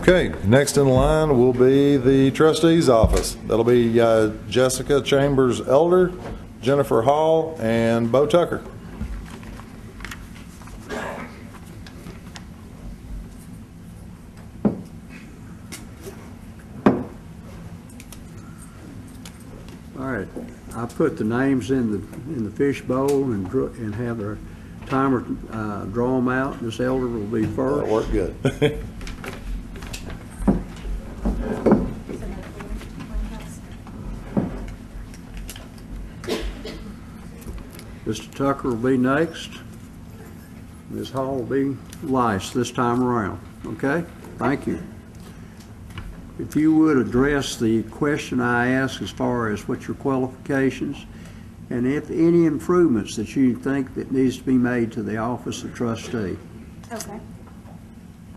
Okay, next in line will be the trustee's office. That'll be Jessica Chambers Elder, Jennifer Hall, and Bo Tucker. All right, I put the names in the fish bowl and have our timer draw them out. This elder will be first. That'll work good. Mr. Tucker will be next. Ms. Hall will be last this time around. Okay? Thank you. If you would address the question I asked as far as what your qualifications and if any improvements that you think that needs to be made to the office of trustee. Okay.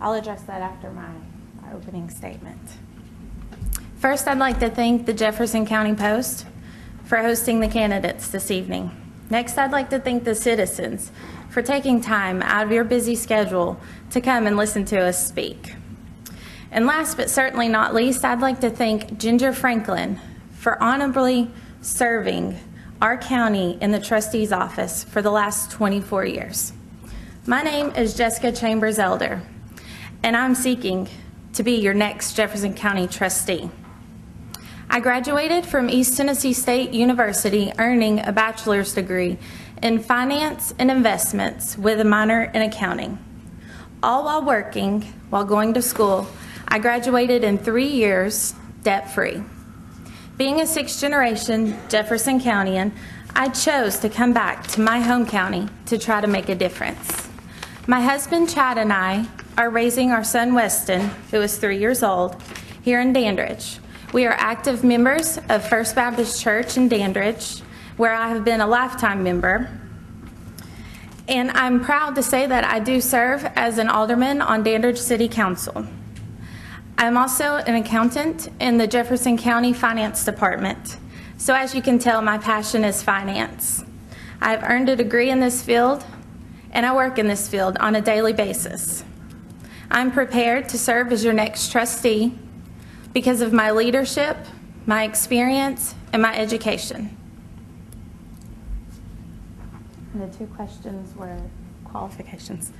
I'll address that after my opening statement. First, I'd like to thank the Jefferson County Post for hosting the candidates this evening. Next, I'd like to thank the citizens for taking time out of your busy schedule to come and listen to us speak. And last but certainly not least, I'd like to thank Ginger Franklin for honorably serving our county in the trustee's office for the last 24 years. My name is Jessica Chambers Elder, and I'm seeking to be your next Jefferson County trustee. I graduated from East Tennessee State University earning a bachelor's degree in finance and investments with a minor in accounting. All while going to school, I graduated in 3 years debt-free. Being a sixth-generation Jefferson Countyan, I chose to come back to my home county to try to make a difference. My husband Chad and I are raising our son Weston, who is 3 years old, here in Dandridge. We are active members of First Baptist Church in Dandridge, where I have been a lifetime member. And I'm proud to say that I do serve as an alderman on Dandridge City Council. I'm also an accountant in the Jefferson County Finance Department. So as you can tell, my passion is finance. I've earned a degree in this field, and I work in this field on a daily basis. I'm prepared to serve as your next trustee because of my leadership, my experience, and my education. And the two questions were qualifications.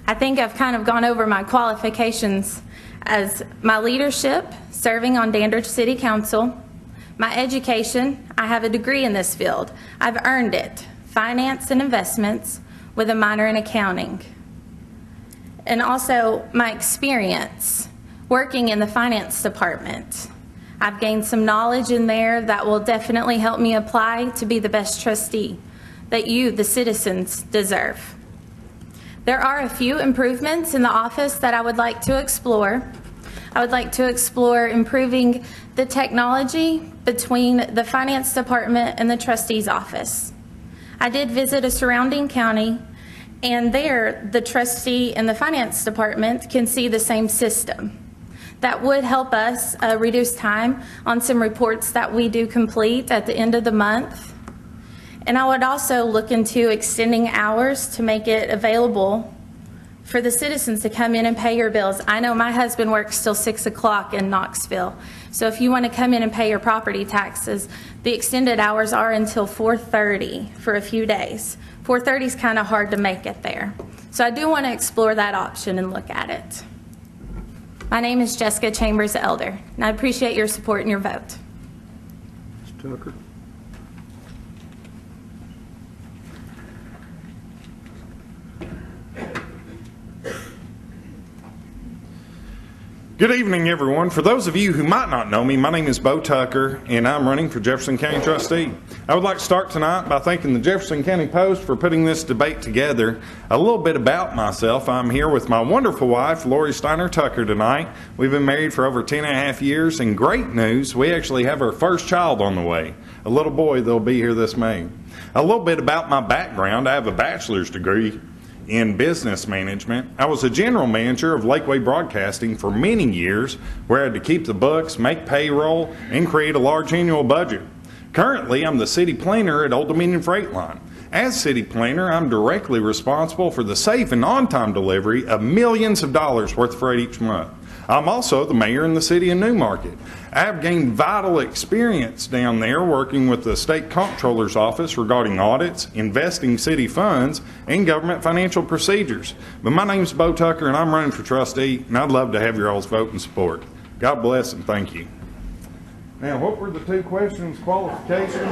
I think I've kind of gone over my qualifications as my leadership, serving on Dandridge City Council, my education, I have a degree in this field. I've earned it, finance and investments with a minor in accounting. And also my experience working in the finance department. I've gained some knowledge in there that will definitely help me apply to be the best trustee that you, the citizens, deserve. There are a few improvements in the office that I would like to explore. I would like to explore improving the technology between the finance department and the trustee's office. I did visit a surrounding county, and there the trustee and the finance department can see the same system. That would help us reduce time on some reports that we do complete at the end of the month. And I would also look into extending hours to make it available for the citizens to come in and pay your bills. I know my husband works till 6 o'clock in Knoxville. So if you want to come in and pay your property taxes, the extended hours are until 4:30 for a few days. 4:30 is kind of hard to make it there. So I do want to explore that option and look at it. My name is Jessica Chambers Elder, and I appreciate your support and your vote. Mr. Tucker? Good evening, everyone. For those of you who might not know me, my name is Bo Tucker, and I'm running for Jefferson County Trustee. I would like to start tonight by thanking the Jefferson County Post for putting this debate together. A little bit about myself. I'm here with my wonderful wife, Lori Steiner Tucker, tonight. We've been married for over 10 and a half years, and great news, we actually have our first child on the way, a little boy that'll be here this May. A little bit about my background. I have a bachelor's degree in business management. I was a general manager of Lakeway Broadcasting for many years, where I had to keep the books, make payroll, and create a large annual budget. Currently, I'm the city planner at Old Dominion Freight Line. As city planner, I'm directly responsible for the safe and on-time delivery of millions of dollars worth of freight each month. I'm also the mayor in the city of Newmarket. I've gained vital experience down there working with the state comptroller's office regarding audits, investing city funds, and government financial procedures. But my name's Bo Tucker, and I'm running for trustee, and I'd love to have your all's vote and support. God bless and thank you. Now, what were the two questions, qualifications?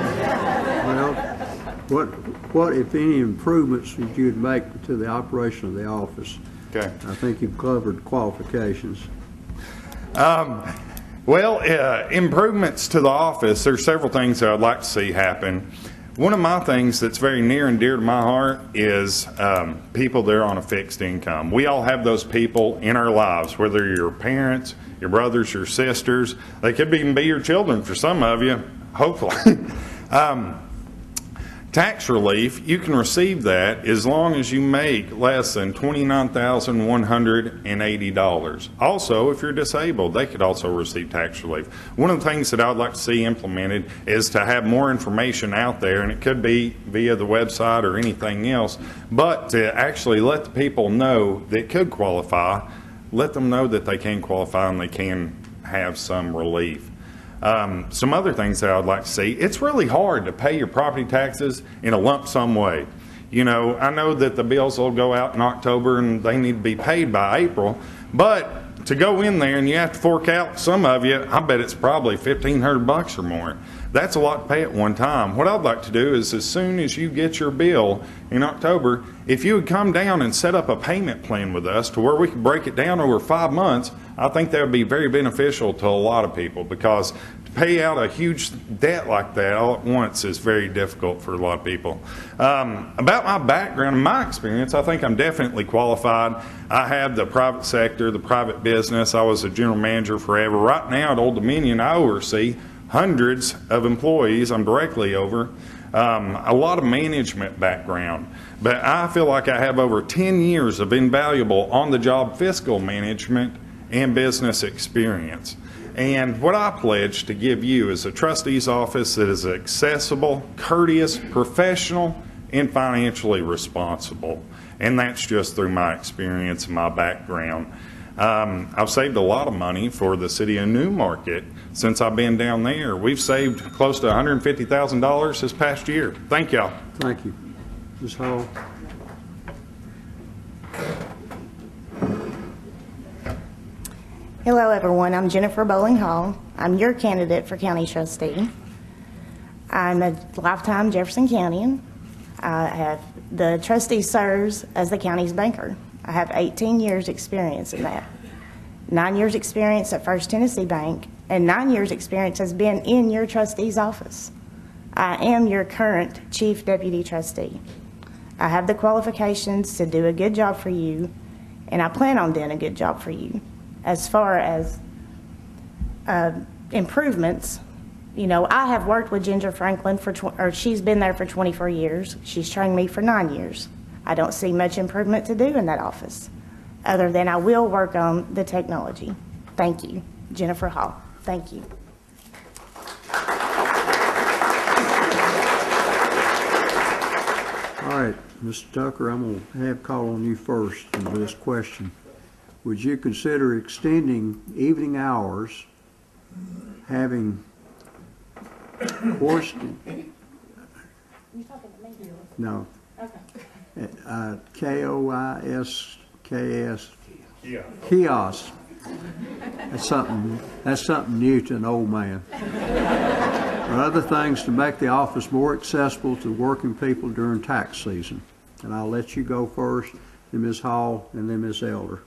Well, what if any improvements that you'd make to the operation of the office? Okay. I think you've covered qualifications. Improvements to the office, there's several things that I'd like to see happen. One of my things that's very near and dear to my heart is people that are on a fixed income. We all have those people in our lives, whether you're your parents, your brothers, your sisters. They could even be your children for some of you, hopefully. Tax relief, you can receive that as long as you make less than $29,180. Also, if you're disabled, they could also receive tax relief. One of the things that I would like to see implemented is to have more information out there, and it could be via the website or anything else, but to actually let the people know that could qualify, let them know that they can qualify and they can have some relief. Some other things that I would like to see, it's really hard to pay your property taxes in a lump sum way. You know, I know that the bills will go out in October and they need to be paid by April, but to go in there and you have to fork out, some of you, I bet it's probably $1,500 or more. That's a lot to pay at one time. What I'd like to do is, as soon as you get your bill in October, if you would come down and set up a payment plan with us to where we could break it down over 5 months, I think that would be very beneficial to a lot of people, because to pay out a huge debt like that all at once is very difficult for a lot of people. About my background and my experience, I think I'm definitely qualified. I have the private sector, the private business. I was a general manager forever. Right now at Old Dominion, I oversee hundreds of employees I'm directly over, a lot of management background. But I feel like I have over 10 years of invaluable on-the-job fiscal management and business experience. And what I pledge to give you is a trustee's office that is accessible, courteous, professional, and financially responsible. And that's just through my experience and my background. I've saved a lot of money for the city of Newmarket since I've been down there. We've saved close to $150,000 this past year. Thank y'all. Thank you. Ms. Hall? Hello, everyone. I'm Jennifer Bowling Hall. I'm your candidate for county trustee. I'm a lifetime Jefferson Countian. The trustee serves as the county's banker. I have 18 years experience in that. 9 years experience at First Tennessee Bank, and 9 years experience has been in your trustee's office. I am your current chief deputy trustee. I have the qualifications to do a good job for you, and I plan on doing a good job for you. As far as improvements, you know, I have worked with Ginger Franklin she's been there for 24 years. She's trained me for 9 years. I don't see much improvement to do in that office, other than I will work on the technology. Thank you. Jennifer Hall. Thank you. All right, Mr. Tucker, I'm going to have call on you first on this question. Would you consider extending evening hours, having course? You talking to me? No. Okay. KOISKS, Yeah. kiosk. That's something new to an old man. Or other things to make the office more accessible to working people during tax season. And I'll let you go first, then Ms. Hall, and then Ms. Elder.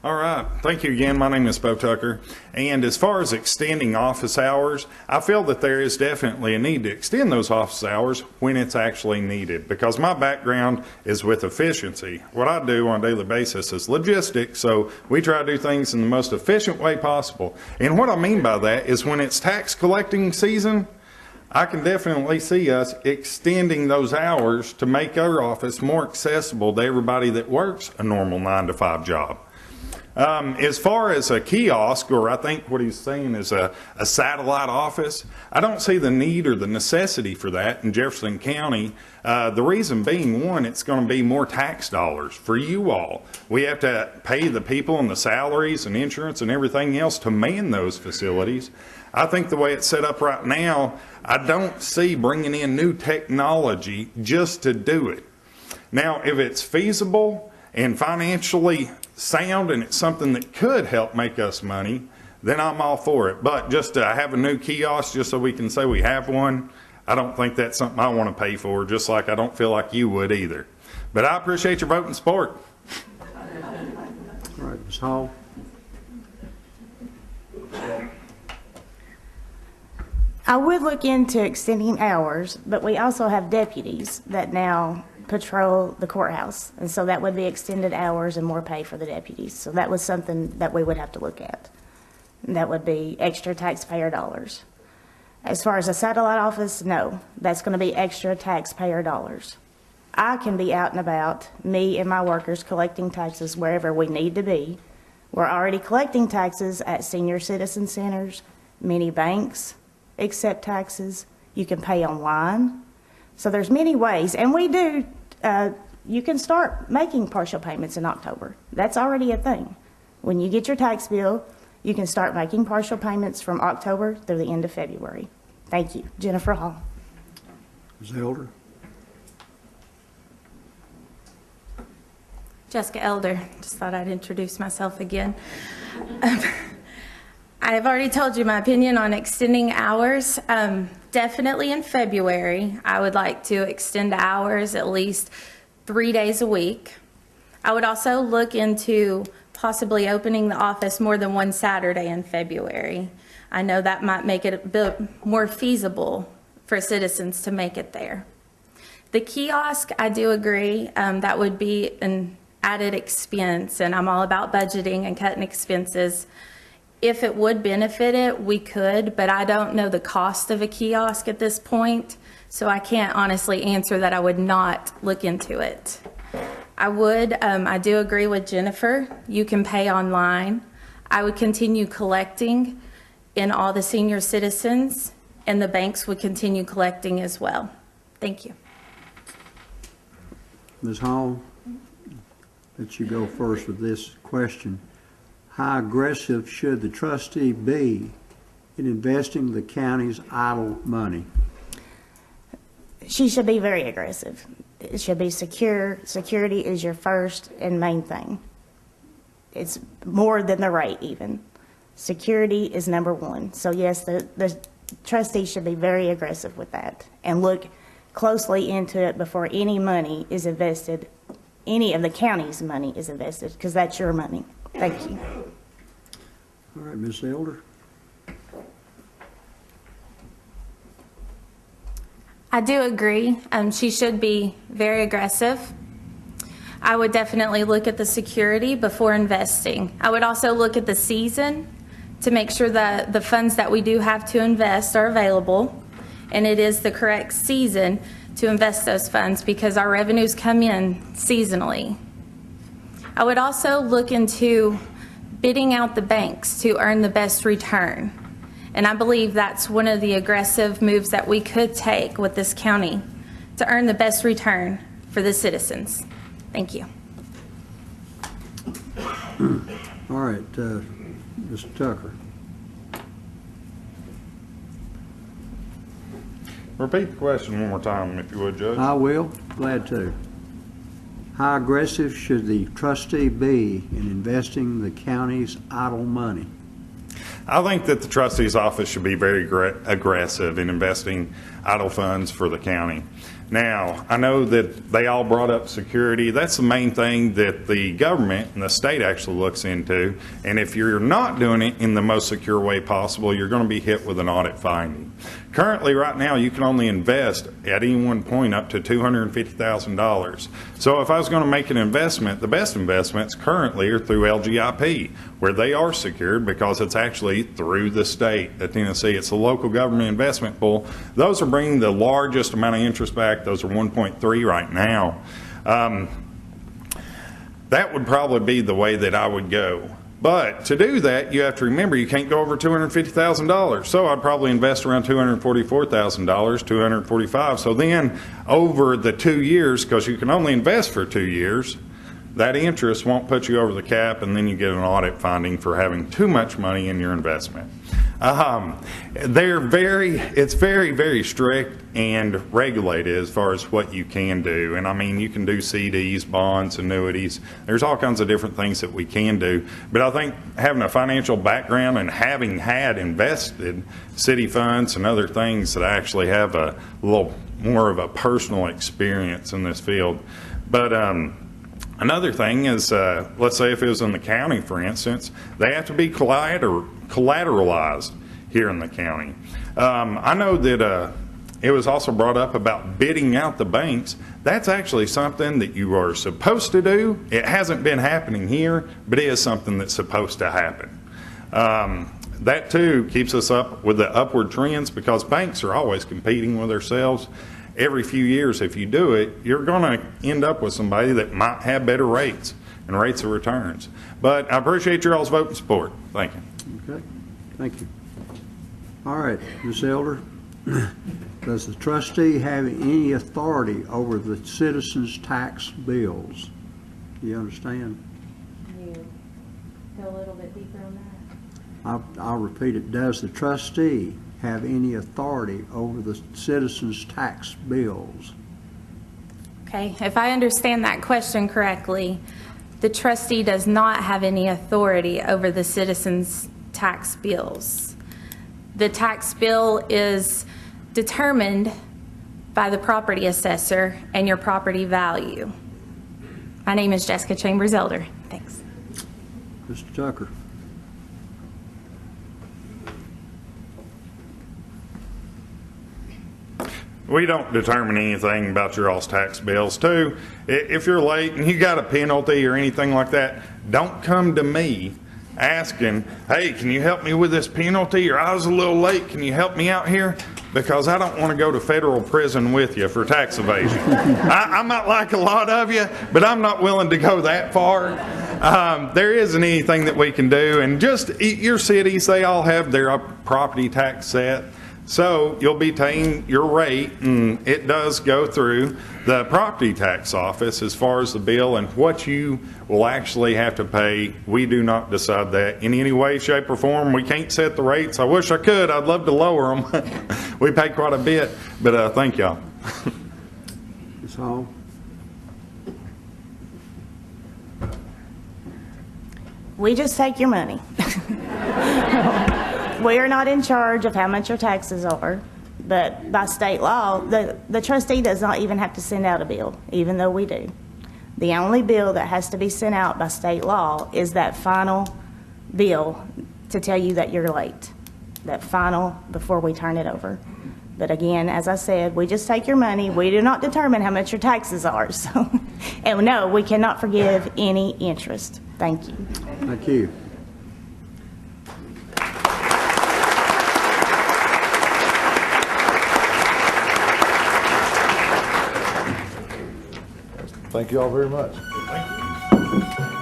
All right. Thank you again. My name is Bo Tucker. And as far as extending office hours, I feel that there is definitely a need to extend those office hours when it's actually needed, because my background is with efficiency. What I do on a daily basis is logistics, so we try to do things in the most efficient way possible. And what I mean by that is when it's tax collecting season, I can definitely see us extending those hours to make our office more accessible to everybody that works a normal 9-to-5 job. As far as a kiosk, or I think what he's saying is a satellite office, I don't see the need or the necessity for that in Jefferson County. The reason being, one, it's going to be more tax dollars for you all. We have to pay the people and the salaries and insurance and everything else to man those facilities. I think the way it's set up right now, I don't see bringing in new technology just to do it. Now, if it's feasible and financially sound and it's something that could help make us money, then I'm all for it. But just to have a new kiosk just so we can say we have one, I don't think that's something I want to pay for, just like I don't feel like you would either. But I appreciate your vote and support. All right, Ms. Hall. I would look into extending hours, but we also have deputies that now patrol the courthouse. And so that would be extended hours and more pay for the deputies. So that was something that we would have to look at. And that would be extra taxpayer dollars. As far as a satellite office, no, that's going to be extra taxpayer dollars. I can be out and about, me and my workers, collecting taxes wherever we need to be. We're already collecting taxes at senior citizen centers, many banks accept taxes. You can pay online. So there's many ways, and we do, you can start making partial payments in October. That's already a thing. When you get your tax bill, you can start making partial payments from October through the end of February. Thank you. Jennifer Hall. Ms. Elder. Jessica Elder. Just thought I'd introduce myself again. I've already told you my opinion on extending hours. Definitely in February, I would like to extend hours at least 3 days a week. I would also look into possibly opening the office more than one Saturday in February. I know that might make it a bit more feasible for citizens to make it there. The kiosk, I do agree, that would be an added expense, and I'm all about budgeting and cutting expenses. If it would benefit it, we could, but I don't know the cost of a kiosk at this point, so I can't honestly answer that I would not look into it. I do agree with Jennifer. You can pay online. I would continue collecting in all the senior citizens, and the banks would continue collecting as well. Thank you. Ms. Hall, let you go first with this question. How aggressive should the trustee be in investing the county's idle money? She should be very aggressive. It should be secure. Security is your first and main thing. It's more than the rate even. Security is number one. So yes, the trustee should be very aggressive with that and look closely into it before any money is invested, any of the county's money is invested, because that's your money. Thank you. All right, Ms. Elder. I do agree. She should be very aggressive. I would definitely look at the security before investing. I would also look at the season to make sure that the funds that we do have to invest are available, and it is the correct season to invest those funds because our revenues come in seasonally. I would also look into bidding out the banks to earn the best return. And I believe that's one of the aggressive moves that we could take with this county to earn the best return for the citizens. Thank you. All right, Mr. Tucker. Repeat the question one more time, if you would, Judge. I will, glad to. How aggressive should the trustee be in investing the county's idle money? I think that the trustee's office should be very aggressive in investing idle funds for the county. Now, I know that they all brought up security. That's the main thing that the government and the state actually looks into. And if you're not doing it in the most secure way possible, you're going to be hit with an audit finding. Currently, right now, you can only invest at any one point up to $250,000. So if I was going to make an investment, the best investments currently are through LGIP, where they are secured because it's actually through the state of Tennessee. It's a local government investment pool. Those are bringing the largest amount of interest back. Those are 1.3 right now. That would probably be the way that I would go. But to do that, you have to remember you can't go over $250,000. So I'd probably invest around $244,000, $245,000. So then over the 2 years, because you can only invest for 2 years, that interest won't put you over the cap, and then you get an audit finding for having too much money in your investment. It's very, very strict and regulated as far as what you can do. And I mean, you can do CDs, bonds, annuities. There's all kinds of different things that we can do. But I think having a financial background and having had invested city funds and other things that I actually have a little more of a personal experience in this field. But another thing is, let's say if it was in the county, for instance, they have to be collateralized here in the county. I know that it was also brought up about bidding out the banks. That's actually something that you are supposed to do. It hasn't been happening here, but it is something that's supposed to happen. That too keeps us up with the upward trends because banks are always competing with themselves. Every few years, if you do it, you're going to end up with somebody that might have better rates and rates of returns. But I appreciate your all's vote and support. Thank you. Okay, thank you. All right, Ms. Elder, does the trustee have any authority over the citizens' tax bills? Do you understand? Can you go a little bit deeper on that? I'll repeat it. Does the trustee have any authority over the citizens' tax bills? Okay, if I understand that question correctly, the trustee does not have any authority over the citizens' tax bills. The tax bill is determined by the property assessor and your property value. My name is Jessica Chambers Elder. Thanks. Mr. Tucker. We don't determine anything about your all's tax bills. Too, if you're late and you got a penalty or anything like that, don't come to me asking, hey, can you help me with this penalty, or I was a little late, can you help me out here? Because I don't want to go to federal prison with you for tax evasion. I might like a lot of you, but I'm not willing to go that far. There isn't anything that we can do, and just your cities, they all have their property tax set. So you'll be paying your rate, and it does go through the property tax office as far as the bill and what you will actually have to pay. We do not decide that in any way, shape, or form. We can't set the rates. I wish I could. I'd love to lower them. We pay quite a bit, but thank y'all. Ms. Hall? We just take your money. We are not in charge of how much your taxes are, but by state law, the trustee does not even have to send out a bill, even though we do. The only bill that has to be sent out by state law is that final bill to tell you that you're late, that final before we turn it over. But again, as I said, we just take your money. We do not determine how much your taxes are. So, and no, we cannot forgive any interest. Thank you. Thank you. Thank you all very much. Thank you.